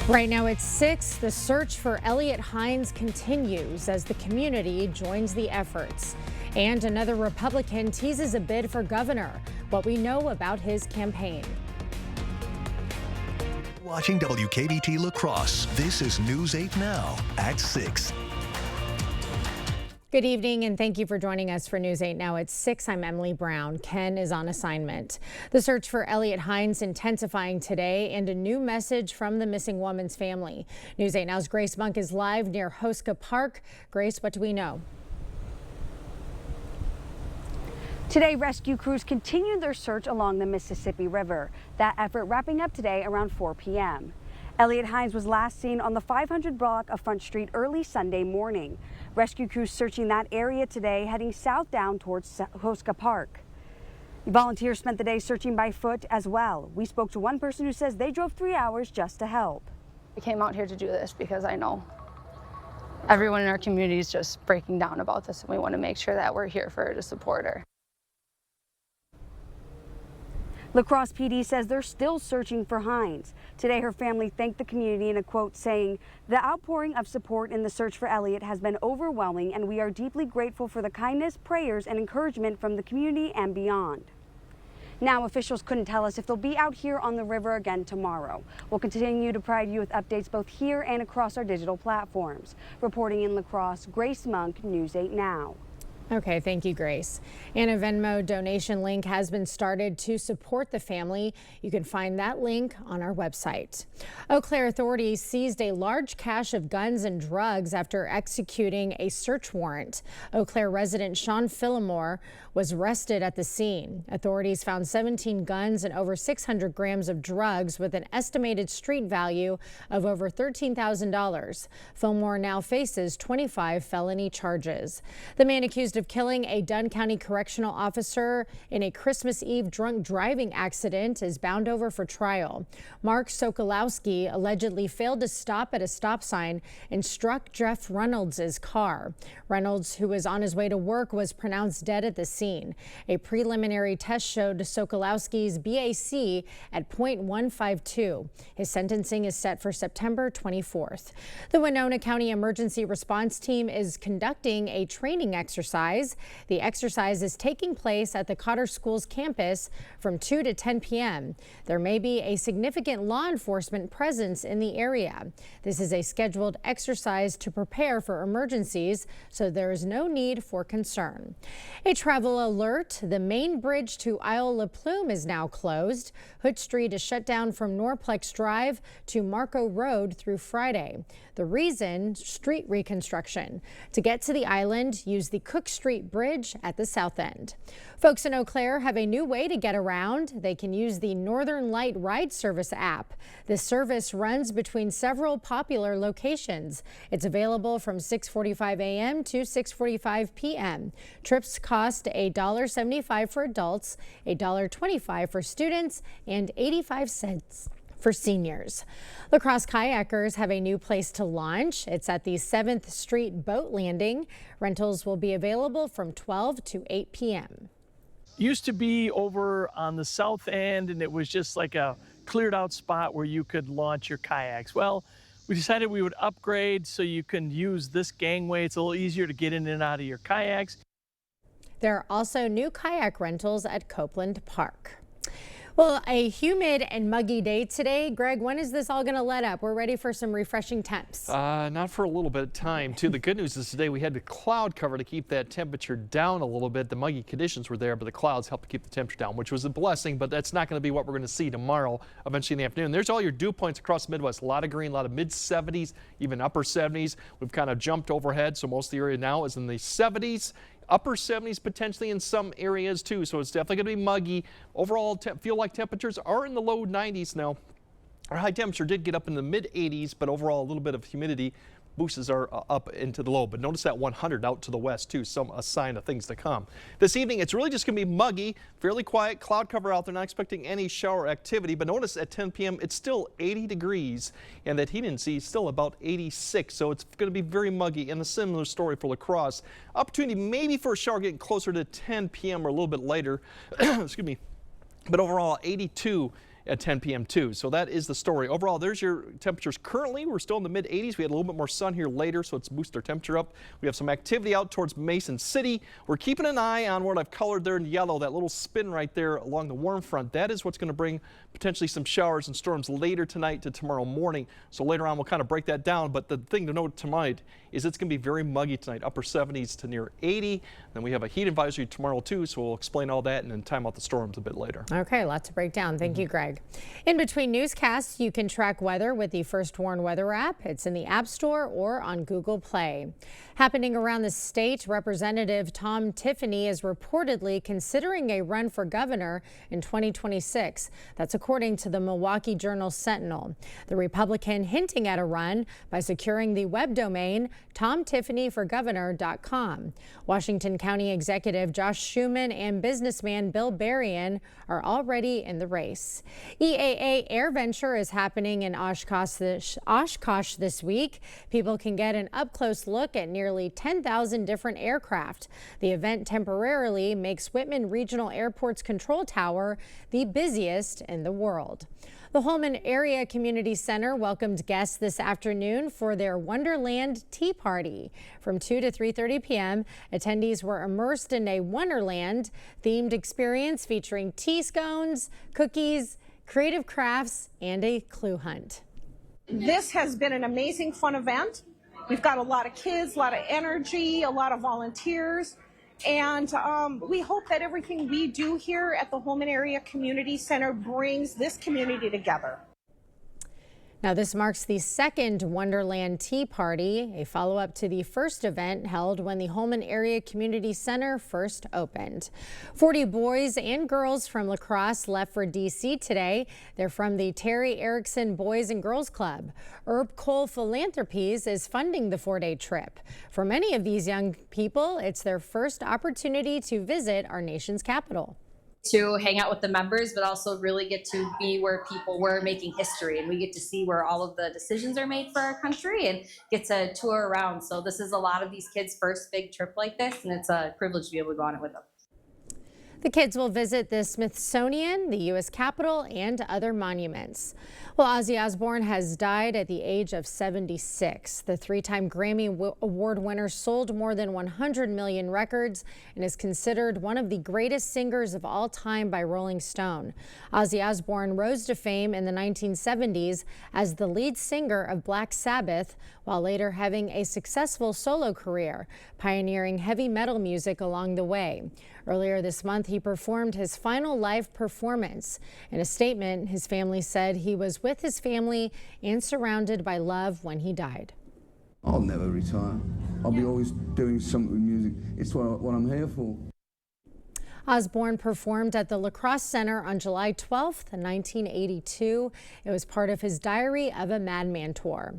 Right now it's 6. The search for Elliott Hines continues as the community joins the efforts. And another Republican teases a bid for governor. What we know about his campaign. Watching WKBT La Crosse. This is News 8 Now at 6. Good evening and thank you for joining us for News 8 Now at 6. I'm Emily Brown. Ken is on assignment. The search for Elliott Hines intensifying today and a new message from the missing woman's family. News 8 Now's Grace Monk is live near Hosca Park. Grace, what do we know? Today, rescue crews continued their search along the Mississippi River. That effort wrapping up today around 4 p.m. Elliott Hines was last seen on the 500 block of Front Street early Sunday morning. Rescue crews searching that area today, heading southbound towards Hosca Park. Volunteers spent the day searching by foot as well. We spoke to one person who says they drove 3 hours just to help. I came out here to do this because I know everyone in our community is just breaking down about this, and we want to make sure that we're here for her to support her. La Crosse PD says they're still searching for Hines. Today, her family thanked the community in a quote saying, "The outpouring of support in the search for Elliott has been overwhelming, and we are deeply grateful for the kindness, prayers, and encouragement from the community and beyond." Now, officials couldn't tell us if they'll be out here on the river again tomorrow. We'll continue to provide you with updates both here and across our digital platforms. Reporting in La Crosse, Grace Monk, News 8 Now. Okay, thank you, Grace. And a Venmo donation link has been started to support the family. You can find that link on our website. Eau Claire authorities seized a large cache of guns and drugs after executing a search warrant. Eau Claire resident Sean Phillimore was arrested at the scene. Authorities found 17 guns and over 600 grams of drugs with an estimated street value of over $13,000. Phillimore now faces 25 felony charges. The man accused of killing a Dunn County correctional officer in a Christmas Eve drunk driving accident is bound over for trial. Mark Sokolowski allegedly failed to stop at a stop sign and struck Jeff Reynolds' car. Reynolds, who was on his way to work, was pronounced dead at the scene. A preliminary test showed Sokolowski's BAC at .152. His sentencing is set for September 24th. The Winona County Emergency Response Team is conducting a training exercise. The exercise is taking place at the Cotter Schools campus from 2 to 10 p.m. There may be a significant law enforcement presence in the area. This is a scheduled exercise to prepare for emergencies, so there is no need for concern. A travel alert: the main bridge to Isle La Plume is now closed. Hood Street is shut down from Norplex Drive to Marco Road through Friday. The reason: street reconstruction. To get to the island, use the Cook Street Bridge at the south end. Folks in Eau Claire have a new way to get around. They can use the Northern Light Ride Service app. This service runs between several popular locations. It's available from 6:45 a.m. to 6:45 p.m. Trips cost $1.75 for adults, $1.25 for students, and 85 cents for seniors. La Crosse kayakers have a new place to launch. It's at the 7th Street Boat Landing. Rentals will be available from 12 to 8 p.m. Used to be over on the south end, and it was just like a cleared out spot where you could launch your kayaks. Well, we decided we would upgrade so you can use this gangway. It's a little easier to get in and out of your kayaks. There are also new kayak rentals at Copeland Park. Well, a humid and muggy day today. Greg, when is this all going to let up? We're ready for some refreshing temps. Not for a little bit of time, too. The good news is today we had the cloud cover to keep that temperature down a little bit. The muggy conditions were there, but the clouds helped to keep the temperature down, which was a blessing, but that's not going to be what we're going to see tomorrow, eventually in the afternoon. There's all your dew points across the Midwest. A lot of green, a lot of mid-70s, even upper 70s. We've kind of jumped overhead, so most of the area now is in the 70s. Upper 70s potentially in some areas too, so it's definitely going to be muggy. Overall, feel like temperatures are in the low 90s now. Our high temperature did get up in the mid 80s, but overall a little bit of humidity boosts are up into the low. But notice that 100 out to the west too, a sign of things to come. This evening, it's really just going to be muggy, fairly quiet, cloud cover out there, not expecting any shower activity. But notice at 10 p.m. it's still 80 degrees, and that heat index is still about 86. So it's going to be very muggy, and a similar story for La Crosse. Opportunity maybe for a shower getting closer to 10 p.m. or a little bit later. Excuse me. But overall, 82 at 10 p.m. too. So that is the story. Overall, there's your temperatures currently. We're still in the mid-80s. We had a little bit more sun here later, so it's boosted our temperature up. We have some activity out towards Mason City. We're keeping an eye on what I've colored there in yellow, that little spin right there along the warm front. That is what's going to bring potentially some showers and storms later tonight to tomorrow morning. So later on, we'll kind of break that down. But the thing to note tonight is it's going to be very muggy tonight, upper 70s to near 80. Then we have a heat advisory tomorrow too, so we'll explain all that and then time out the storms a bit later. Okay, a lot to break down. Thank you, Greg. In between newscasts, you can track weather with the First Warn Weather app. It's in the App Store or on Google Play. Happening around the state, Representative Tom Tiffany is reportedly considering a run for governor in 2026. That's according to the Milwaukee Journal Sentinel. The Republican hinting at a run by securing the web domain TomTiffanyForGovernor.com. Washington County Executive Josh Schuman and businessman Bill Berrien are already in the race. EAA AirVenture is happening in Oshkosh this week. People can get an up-close look at nearly 10,000 different aircraft. The event temporarily makes Whitman Regional Airport's control tower the busiest in the world. The Holman Area Community Center welcomed guests this afternoon for their Wonderland Tea Party. From 2 to 3:30 p.m., attendees were immersed in a Wonderland themed experience featuring tea scones, cookies, creative crafts, and a clue hunt. This has been an amazing, fun event. We've got a lot of kids, a lot of energy, a lot of volunteers. And we hope that everything we do here at the Holman Area Community Center brings this community together. Now, this marks the second Wonderland Tea Party, a follow-up to the first event held when the Holman Area Community Center first opened. 40 boys and girls from La Crosse left for D.C. today. They're from the Terry Erickson Boys and Girls Club. Herb Cole Philanthropies is funding the 4-day trip. For many of these young people, it's their first opportunity to visit our nation's capital. To hang out with the members, but also really get to be where people were making history, and we get to see where all of the decisions are made for our country and get to tour around. So this is a lot of these kids' first big trip like this, and it's a privilege to be able to go on it with them. The kids will visit the Smithsonian, the U.S. Capitol, and other monuments. Well, Ozzy Osbourne has died at the age of 76. The three-time Grammy Award winner sold more than 100 million records and is considered one of the greatest singers of all time by Rolling Stone. Ozzy Osbourne rose to fame in the 1970s as the lead singer of Black Sabbath, while later having a successful solo career, pioneering heavy metal music along the way. Earlier this month, he performed his final live performance. In a statement, his family said he was with his family and surrounded by love when he died. I'll never retire. I'll be always doing something with music. It's what I'm here for. Osbourne performed at the La Crosse Center on July 12th, 1982. It was part of his Diary of a Madman tour.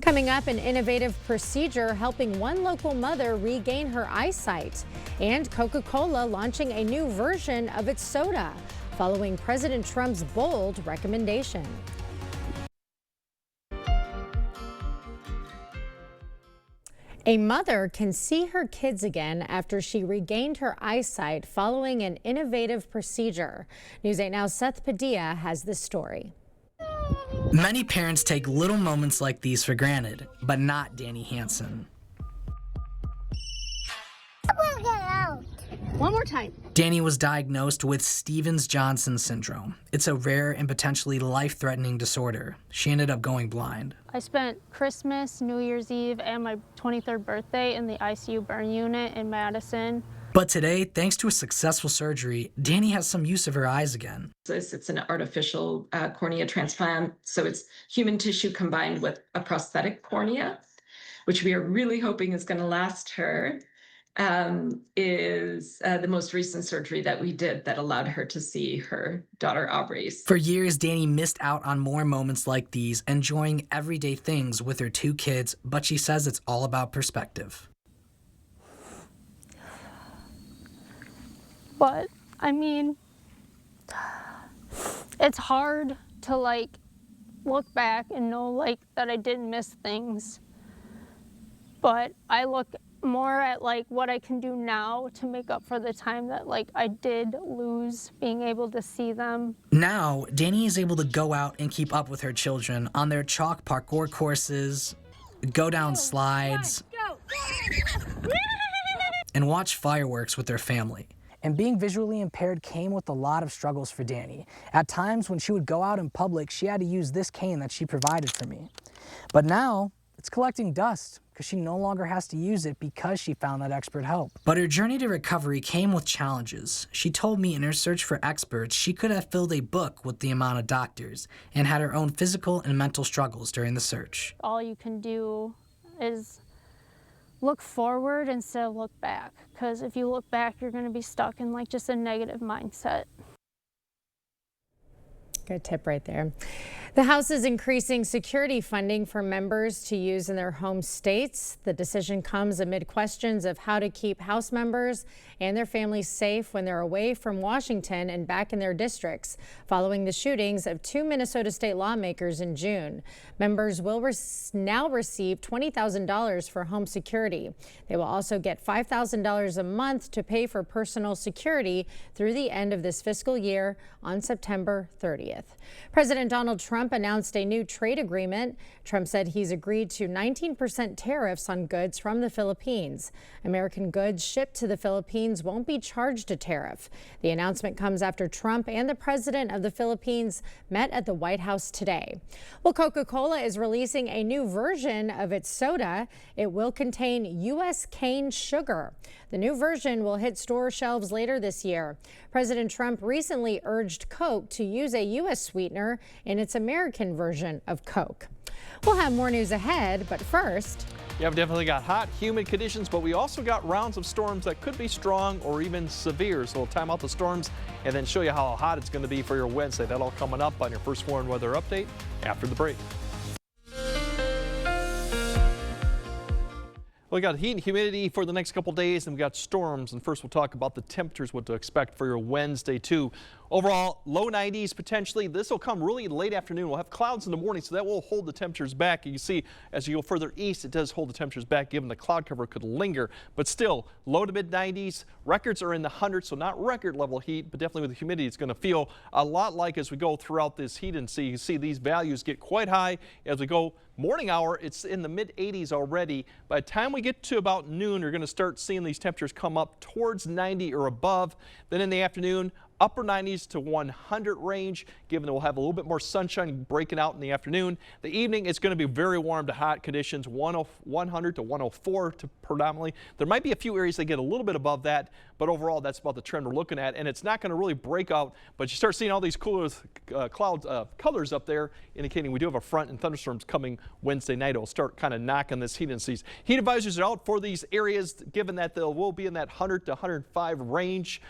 Coming up, an innovative procedure helping one local mother regain her eyesight, and Coca-Cola launching a new version of its soda following President Trump's bold recommendation. A mother can see her kids again after she regained her eyesight following an innovative procedure. News 8 Now's Seth Padilla has this story. Many parents take little moments like these for granted, but not Danny Hansen. One more time. Danny was diagnosed with Stevens-Johnson syndrome. It's a rare and potentially life-threatening disorder. She ended up going blind. I spent Christmas, New Year's Eve, and my 23rd birthday in the ICU burn unit in Madison. But today, thanks to a successful surgery, Danny has some use of her eyes again. It's an artificial cornea transplant, so it's human tissue combined with a prosthetic cornea, which we are really hoping is going to last her. Is the most recent surgery that we did that allowed her to see her daughter Aubrey's. For years, Danny missed out on more moments like these, enjoying everyday things with her two kids, but she says it's all about perspective. But, I mean, it's hard to, look back and know, that I didn't miss things. But I look more at like what I can do now to make up for the time that like I did lose being able to see them. Now, Danny is able to go out and keep up with her children on their chalk parkour courses, go down slides, and watch fireworks with their family. And being visually impaired came with a lot of struggles for Danny. At times when she would go out in public, she had to use this cane that she provided for me. But now, it's collecting dust because she no longer has to use it because she found that expert help. But her journey to recovery came with challenges. She told me in her search for experts, she could have filled a book with the amount of doctors and had her own physical and mental struggles during the search. All you can do is look forward instead of look back, because if you look back, you're going to be stuck in like just a negative mindset. Good tip right there. The House is increasing security funding for members to use in their home states. The decision comes amid questions of how to keep House members and their families safe when they're away from Washington and back in their districts following the shootings of 2 Minnesota state lawmakers in June. Members will now receive $20,000 for home security. They will also get $5,000 a month to pay for personal security through the end of this fiscal year on September 30th. President Donald Trump announced a new trade agreement. Trump said he's agreed to 19% tariffs on goods from the Philippines. American goods shipped to the Philippines won't be charged a tariff. The announcement comes after Trump and the president of the Philippines met at the White House today. Well, Coca-Cola is releasing a new version of its soda. It will contain U.S. cane sugar. The new version will hit store shelves later this year. President Trump recently urged Coke to use a U.S. sweetener in its American version of Coke. We'll have more news ahead, but first. Yeah, we've definitely got hot, humid conditions, but we also got rounds of storms that could be strong or even severe. So we'll time out the storms and then show you how hot it's going to be for your Wednesday. That all coming up on your First Warn Weather Update after the break. We got heat and humidity for the next couple days, and we got storms. And first, we'll talk about the temperatures, what to expect for your Wednesday, too. Overall, low 90s potentially. This will come really late afternoon. We'll have clouds in the morning, so that will hold the temperatures back. You can see as you go further east, it does hold the temperatures back, given the cloud cover could linger. But still, low to mid 90s. Records are in the hundreds, so not record level heat, but definitely with the humidity, it's going to feel a lot like as we go throughout this heat. And so you can see these values get quite high as we go. Morning hour, it's in the mid 80s already. By the time we get to about noon, you're going to start seeing these temperatures come up towards 90 or above. Then in the afternoon, upper 90s to 100 range, given that we'll have a little bit more sunshine breaking out in the afternoon. The evening, it's going to be very warm to hot conditions, 100 to 104 to predominantly. There might be a few areas that get a little bit above that, but overall, that's about the trend we're looking at. And it's not going to really break out, but you start seeing all these cooler colors up there, indicating we do have a front and thunderstorms coming Wednesday night. It'll start kind of knocking this heat index. Heat advisories are out for these areas, given that they will be in that 100 to 105 range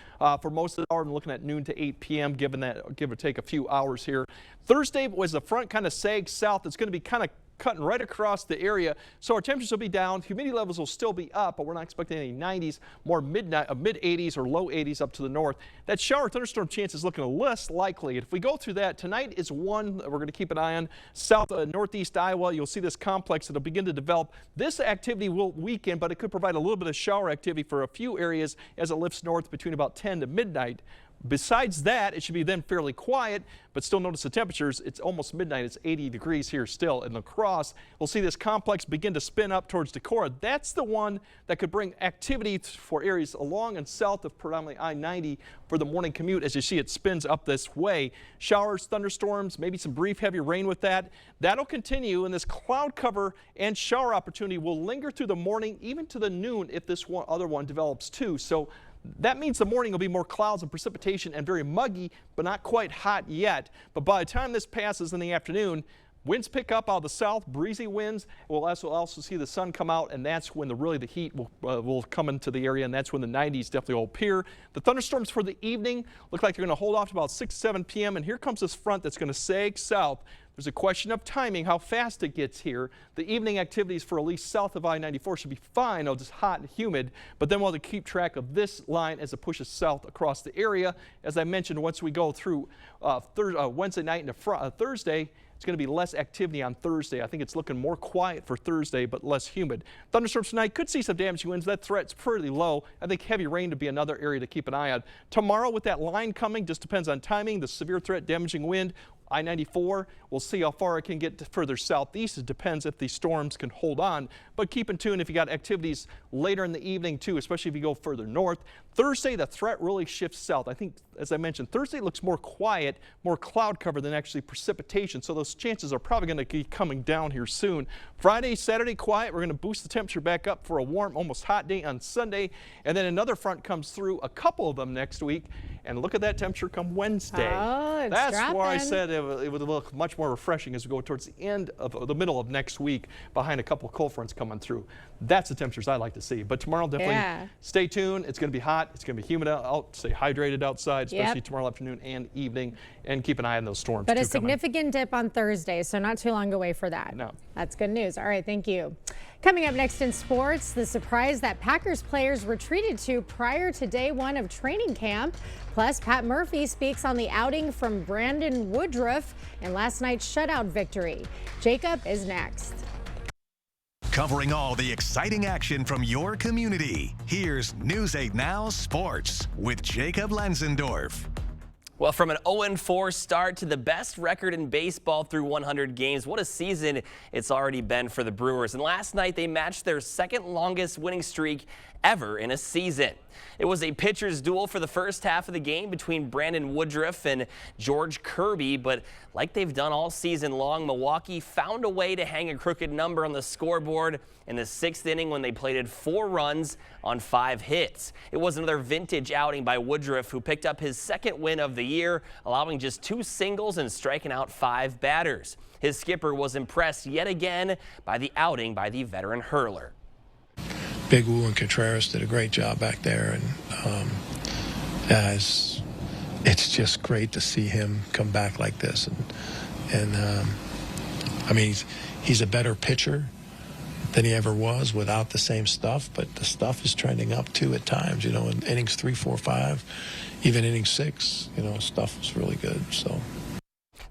for most of the hour. I'm looking at noon to 8 p.m., given that give or take a few hours here. Thursday was the front kind of sags south. It's going to be kind of cutting right across the area, so our temperatures will be down. Humidity levels will still be up, but we're not expecting any 90s, more mid 80s or low 80s up to the north. That shower thunderstorm chance is looking less likely. If we go through that, tonight is one that we're going to keep an eye on. South northeast Iowa, you'll see this complex that'll begin to develop. This activity will weaken, but it could provide a little bit of shower activity for a few areas as it lifts north between about 10 to midnight. Besides that, it should be then fairly quiet, but still notice the temperatures. It's almost midnight. It's 80 degrees here still in La Crosse. We'll see this complex begin to spin up towards Decorah. That's the one that could bring activity for areas along and south of predominantly I-90 for the morning commute. As you see, it spins up this way. Showers, thunderstorms, maybe some brief heavy rain with that. That'll continue, and this cloud cover and shower opportunity will linger through the morning, even to the noon if this other one develops too. So that means the morning will be more clouds and precipitation and very muggy, but not quite hot yet. But by the time this passes in the afternoon, winds pick up out of the south, breezy winds. We'll also see the sun come out, and that's when the heat will come into the area, and that's when the 90s definitely will appear. The thunderstorms for the evening look like they're going to hold off to about 6, 7 p.m., and here comes this front that's going to sag south. There's a question of timing, how fast it gets here. The evening activities for at least south of I-94 should be fine. It's hot and humid, but then we'll have to keep track of this line as it pushes south across the area. As I mentioned, once we go through Wednesday night into Thursday, it's going to be less activity on Thursday. I think it's looking more quiet for Thursday, but less humid. Thunderstorms tonight could see some damaging winds. That threat's pretty low. I think heavy rain to be another area to keep an eye on. Tomorrow with that line coming, just depends on timing. The severe threat damaging wind, I-94, we'll see how far it can get further southeast. It depends if these storms can hold on, but keep in tune if you got activities later in the evening too, especially if you go further north. Thursday, the threat really shifts south. I think, as I mentioned, Thursday looks more quiet, more cloud cover than actually precipitation, so those chances are probably going to be coming down here soon. Friday, Saturday, quiet. We're going to boost the temperature back up for a warm, almost hot day on Sunday, and then another front comes through, a couple of them next week, and look at that temperature come Wednesday. Oh, it's That's dropping. why I said it would look much more refreshing as we go towards the end of the middle of next week behind a couple of cold fronts coming through. That's the temperatures I like to see. But tomorrow, definitely stay tuned. It's going to be hot. It's going to be humid out. Stay hydrated outside, especially tomorrow afternoon and evening, and keep an eye on those storms. But a significant dip on Thursday, so not too long away for that. No. That's good news. All right, thank you. Coming up next in sports, the surprise that Packers players retreated to prior to day one of training camp. Plus, Pat Murphy speaks on the outing from Brandon Woodruff and last night's shutout victory. Jacob is next. Covering all the exciting action from your community, here's News 8 Now Sports with Jacob Lenzendorf. Well, from an 0-4 start to the best record in baseball through 100 games, what a season it's already been for the Brewers. And last night they matched their second longest winning streak ever in a season. It was a pitcher's duel for the first half of the game between Brandon Woodruff and George Kirby, but like they've done all season long, Milwaukee found a way to hang a crooked number on the scoreboard in the 6th inning when they plated 4 runs on 5 hits. It was another vintage outing by Woodruff, who picked up his second win of the year, allowing just 2 singles and striking out 5 batters. His skipper was impressed yet again by the outing by the veteran hurler. Big Woo and Contreras did a great job back there, and it's just great to see him come back like this. And I mean, he's a better pitcher than he ever was without the same stuff, but the stuff is trending up too at times. You know, in innings 3, 4, 5, even inning 6, you know, stuff was really good. So.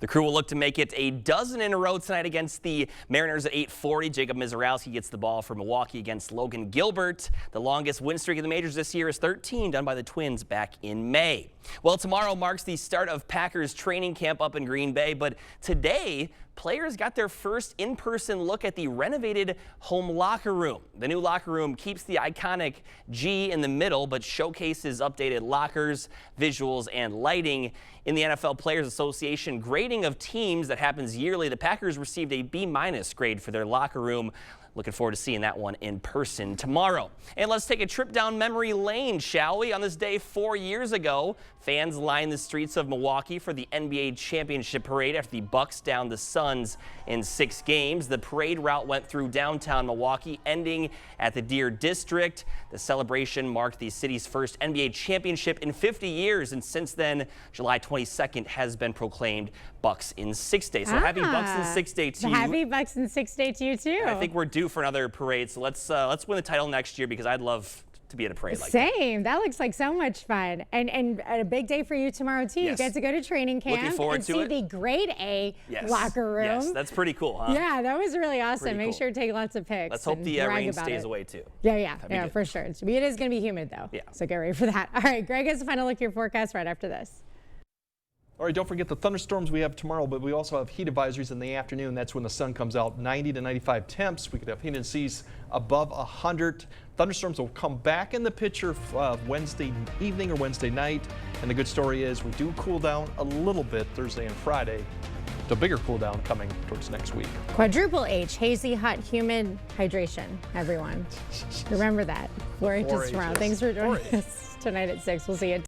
The Crew will look to make it a dozen in a row tonight against the Mariners at 8:40. Jacob Mizorowski gets the ball for Milwaukee against Logan Gilbert. The longest win streak in the majors this year is 13, done by the Twins back in May. Well, tomorrow marks the start of Packers training camp up in Green Bay, but today players got their first in-person look at the renovated home locker room. The new locker room keeps the iconic G in the middle, but showcases updated lockers, visuals, and lighting. In the NFL Players Association grading of teams that happens yearly, the Packers received a B- grade for their locker room. Looking forward to seeing that one in person tomorrow. And let's take a trip down memory lane, shall we? On this day 4 years ago, fans lined the streets of Milwaukee for the NBA championship parade after the Bucks downed the Suns in 6 games. The parade route went through downtown Milwaukee, ending at the Deer District. The celebration marked the city's first NBA championship in 50 years, and since then, July 22nd has been proclaimed Bucks in 6 days. So happy Bucks in 6 Day to you. Happy Bucks in 6 Day to you too. I think we're due for another parade, so let's win the title next year, because I'd love to be at a parade like that. Same. That looks like so much fun. And a big day for you tomorrow too. Yes. You get to go to training camp Looking forward and to see it. the grade A locker room. Yes, that's pretty cool, huh? Yeah, that was really awesome. Pretty Make cool. sure to take lots of pics. Let's hope and the brag rain about stays it. away too. Yeah, That'd be good. for sure. It is going to be humid though. Yeah. So get ready for that. All right, Greg has a final look at your forecast right after this. All right, don't forget the thunderstorms we have tomorrow, but we also have heat advisories in the afternoon. That's when the sun comes out. 90 to 95 temps. We could have heat index above 100. Thunderstorms will come back in the picture Wednesday evening or Wednesday night. And the good story is we do cool down a little bit Thursday and Friday. The bigger cool down coming towards next week. Quadruple H, hazy, hot, humid hydration, everyone. Remember that. 4 H is tomorrow. Thanks for joining us tonight at 6. We'll see you.